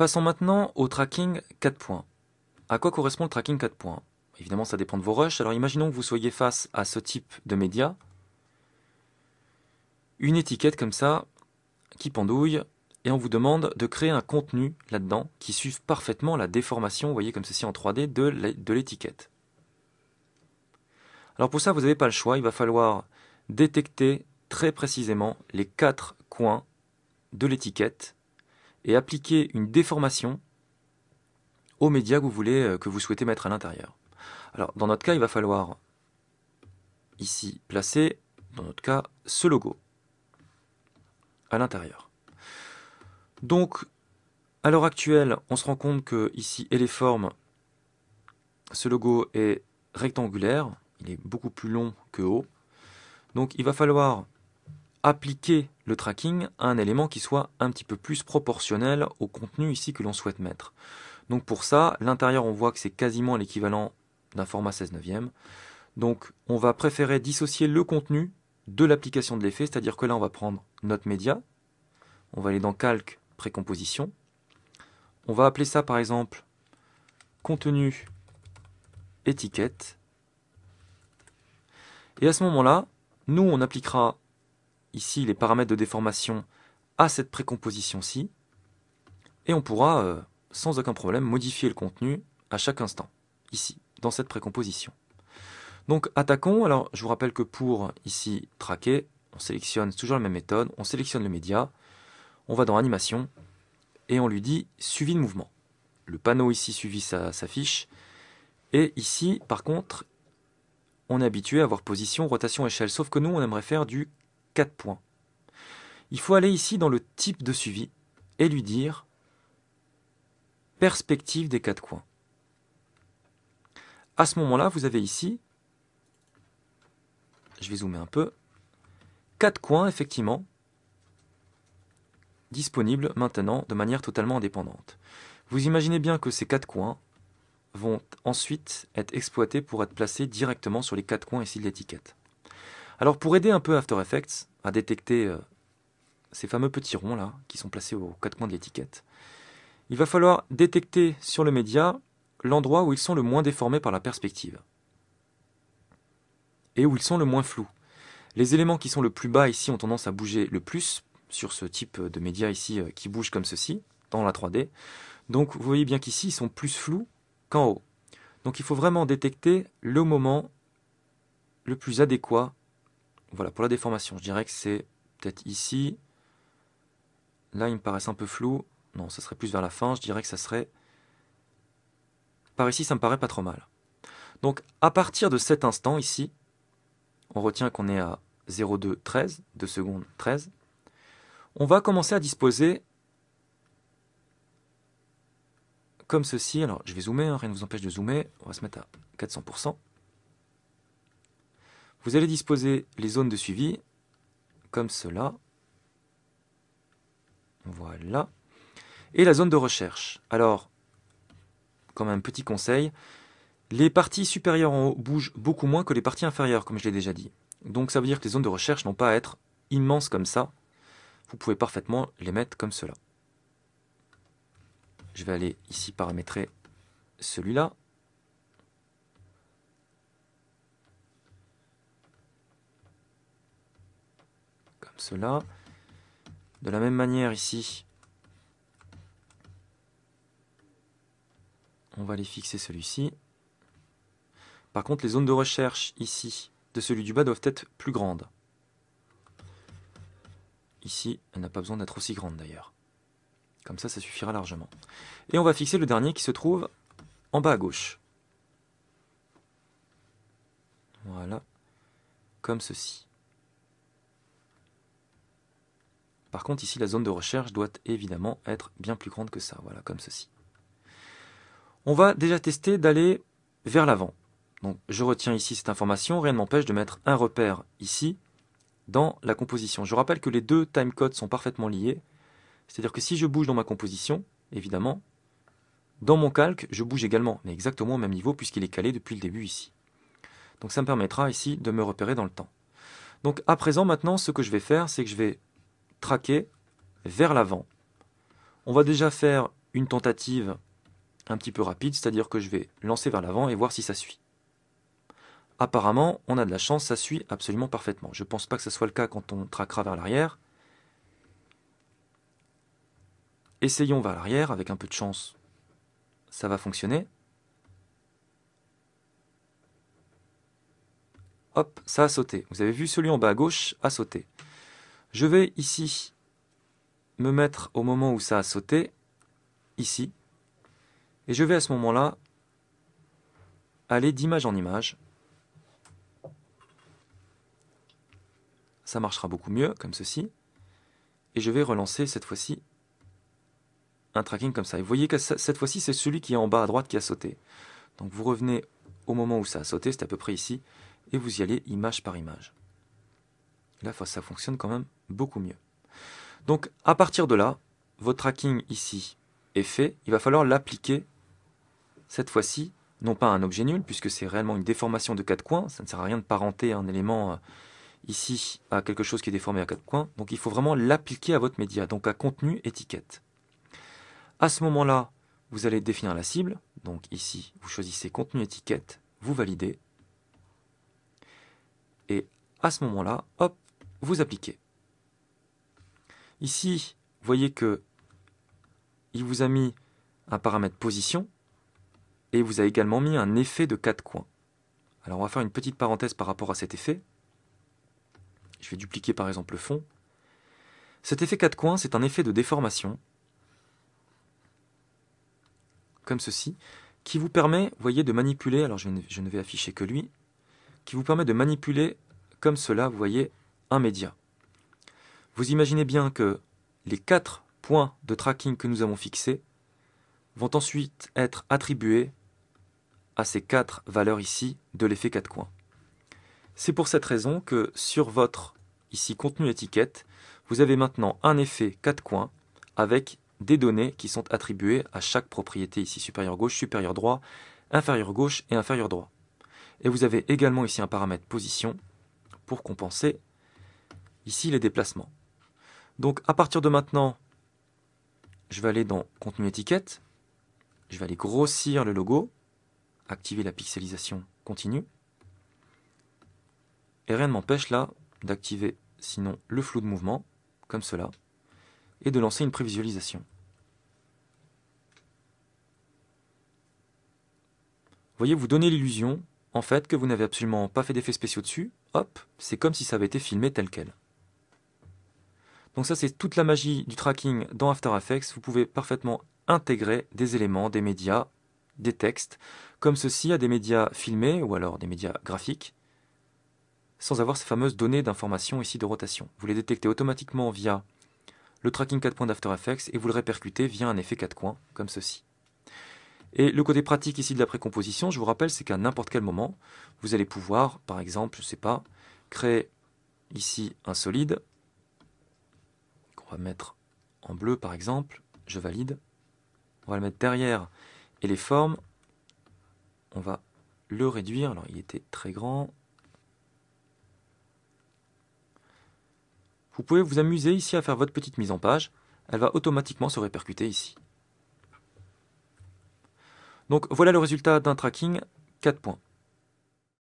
Passons maintenant au tracking 4 points. À quoi correspond le tracking 4 points? Évidemment, ça dépend de vos rushs. Alors imaginons que vous soyez face à ce type de média, une étiquette comme ça, qui pendouille, et on vous demande de créer un contenu là-dedans qui suive parfaitement la déformation, vous voyez comme ceci en 3D, de l'étiquette. Alors pour ça, vous n'avez pas le choix, il va falloir détecter très précisément les 4 coins de l'étiquette et appliquer une déformation au média que vous souhaitez mettre à l'intérieur. Alors dans notre cas, il va falloir ici placer, dans notre cas, ce logo à l'intérieur. Donc à l'heure actuelle, on se rend compte que ici et les formes, ce logo est rectangulaire, il est beaucoup plus long que haut. Donc il va falloir appliquer le tracking à un élément qui soit un petit peu plus proportionnel au contenu ici que l'on souhaite mettre. Donc pour ça, l'intérieur on voit que c'est quasiment l'équivalent d'un format 16/9. Donc on va préférer dissocier le contenu de l'application de l'effet, c'est-à-dire que là on va prendre notre média, on va aller dans Calque, Précomposition, on va appeler ça par exemple contenu étiquette, et à ce moment-là, nous on appliquera ici les paramètres de déformation à cette précomposition-ci, et on pourra sans aucun problème modifier le contenu à chaque instant, ici, dans cette précomposition. Donc attaquons, alors je vous rappelle que pour ici traquer, on sélectionne toujours la même méthode, on sélectionne le média, on va dans animation, et on lui dit suivi de mouvement. Le panneau ici suivi s'affiche, et ici par contre, on est habitué à avoir position, rotation, échelle, sauf que nous on aimerait faire du 4 points. Il faut aller ici dans le type de suivi, et lui dire perspective des 4 coins. À ce moment-là, vous avez ici, je vais zoomer un peu, 4 coins effectivement disponibles maintenant de manière totalement indépendante. Vous imaginez bien que ces 4 coins vont ensuite être exploités pour être placés directement sur les 4 coins ici de l'étiquette. Alors pour aider un peu After Effects à détecter ces fameux petits ronds là qui sont placés aux 4 coins de l'étiquette, il va falloir détecter sur le média l'endroit où ils sont le moins déformés par la perspective et où ils sont le moins flous. Les éléments qui sont le plus bas ici ont tendance à bouger le plus sur ce type de média ici qui bouge comme ceci dans la 3D. Donc vous voyez bien qu'ici ils sont plus flous qu'en haut. Donc il faut vraiment détecter le moment le plus adéquat, voilà, pour la déformation. Je dirais que c'est peut-être ici. Là ils me paraissent un peu flous. Non, ça serait plus vers la fin. Je dirais que ça serait par ici, ça me paraît pas trop mal. Donc à partir de cet instant ici, on retient qu'on est à 0,213, 2 secondes 13, on va commencer à disposer comme ceci. Alors je vais zoomer, rien ne vous empêche de zoomer, on va se mettre à 400%. Vous allez disposer les zones de suivi comme cela. Voilà. Et la zone de recherche. Alors, quand même, petit conseil, les parties supérieures en haut bougent beaucoup moins que les parties inférieures, comme je l'ai déjà dit. Donc ça veut dire que les zones de recherche n'ont pas à être immenses comme ça. Vous pouvez parfaitement les mettre comme cela. Je vais aller ici paramétrer celui-là. Comme cela. De la même manière ici, on va aller fixer celui-ci. Par contre, les zones de recherche ici de celui du bas doivent être plus grandes. Ici, elle n'a pas besoin d'être aussi grande d'ailleurs. Comme ça suffira largement. Et on va fixer le dernier qui se trouve en bas à gauche. Voilà, comme ceci. Par contre, ici, la zone de recherche doit évidemment être bien plus grande que ça. Voilà, comme ceci. On va déjà tester d'aller vers l'avant. Donc, je retiens ici cette information. Rien ne m'empêche de mettre un repère ici dans la composition. Je rappelle que les deux timecodes sont parfaitement liés. C'est-à-dire que si je bouge dans ma composition, évidemment, dans mon calque, je bouge également, mais exactement au même niveau puisqu'il est calé depuis le début ici. Donc ça me permettra ici de me repérer dans le temps. Donc à présent, maintenant, ce que je vais faire, c'est que je vais traquer vers l'avant. On va déjà faire une tentative un petit peu rapide, c'est-à-dire que je vais lancer vers l'avant et voir si ça suit. Apparemment, on a de la chance, ça suit absolument parfaitement. Je ne pense pas que ce soit le cas quand on traquera vers l'arrière. Essayons vers l'arrière, avec un peu de chance, ça va fonctionner. Hop, ça a sauté. Vous avez vu, celui en bas à gauche a sauté. Je vais ici me mettre au moment où ça a sauté, ici. Et je vais à ce moment-là aller d'image en image. Ça marchera beaucoup mieux, comme ceci. Et je vais relancer cette fois-ci un tracking comme ça. Et vous voyez que cette fois-ci, c'est celui qui est en bas à droite qui a sauté. Donc vous revenez au moment où ça a sauté, c'est à peu près ici, et vous y allez image par image. Là, ça fonctionne quand même beaucoup mieux. Donc à partir de là, votre tracking ici est fait. Il va falloir l'appliquer cette fois-ci, non pas à un objet nul, puisque c'est réellement une déformation de 4 coins. Ça ne sert à rien de parenter un élément ici à quelque chose qui est déformé à 4 coins. Donc il faut vraiment l'appliquer à votre média, donc à contenu étiquette. À ce moment-là, vous allez définir la cible. Donc ici, vous choisissez contenu étiquette, vous validez. Et à ce moment-là, hop, vous appliquez. Ici, vous voyez que il vous a mis un paramètre position et il vous a également mis un effet de 4 coins. Alors on va faire une petite parenthèse par rapport à cet effet. Je vais dupliquer par exemple le fond. Cet effet 4 coins, c'est un effet de déformation, comme ceci, qui vous permet, vous voyez, de manipuler, alors je ne vais afficher que lui, qui vous permet de manipuler comme cela, vous voyez, un média. Vous imaginez bien que les 4 points de tracking que nous avons fixés vont ensuite être attribués à ces 4 valeurs ici de l'effet 4 coins. C'est pour cette raison que sur votre ici contenu étiquette, vous avez maintenant un effet 4 coins avec des données qui sont attribuées à chaque propriété ici supérieur gauche, supérieur droit, inférieur gauche et inférieur droit. Et vous avez également ici un paramètre position pour compenser ici les déplacements. Donc à partir de maintenant, je vais aller dans contenu étiquette, je vais aller grossir le logo, activer la pixelisation continue, et rien ne m'empêche là d'activer sinon le flou de mouvement, comme cela, et de lancer une prévisualisation. Vous voyez, vous donnez l'illusion, en fait, que vous n'avez absolument pas fait d'effets spéciaux dessus. Hop, c'est comme si ça avait été filmé tel quel. Donc ça, c'est toute la magie du tracking dans After Effects. Vous pouvez parfaitement intégrer des éléments, des médias, des textes, comme ceci à des médias filmés ou alors des médias graphiques, sans avoir ces fameuses données d'information ici de rotation. Vous les détectez automatiquement via le tracking 4 points d'After Effects et vous le répercutez via un effet 4 coins, comme ceci. Et le côté pratique ici de la précomposition, je vous rappelle, c'est qu'à n'importe quel moment, vous allez pouvoir, par exemple, je ne sais pas, créer ici un solide, qu'on va mettre en bleu par exemple, je valide. On va le mettre derrière et les formes, on va le réduire, alors il était très grand. Vous pouvez vous amuser ici à faire votre petite mise en page, elle va automatiquement se répercuter ici. Donc voilà le résultat d'un tracking 4 points.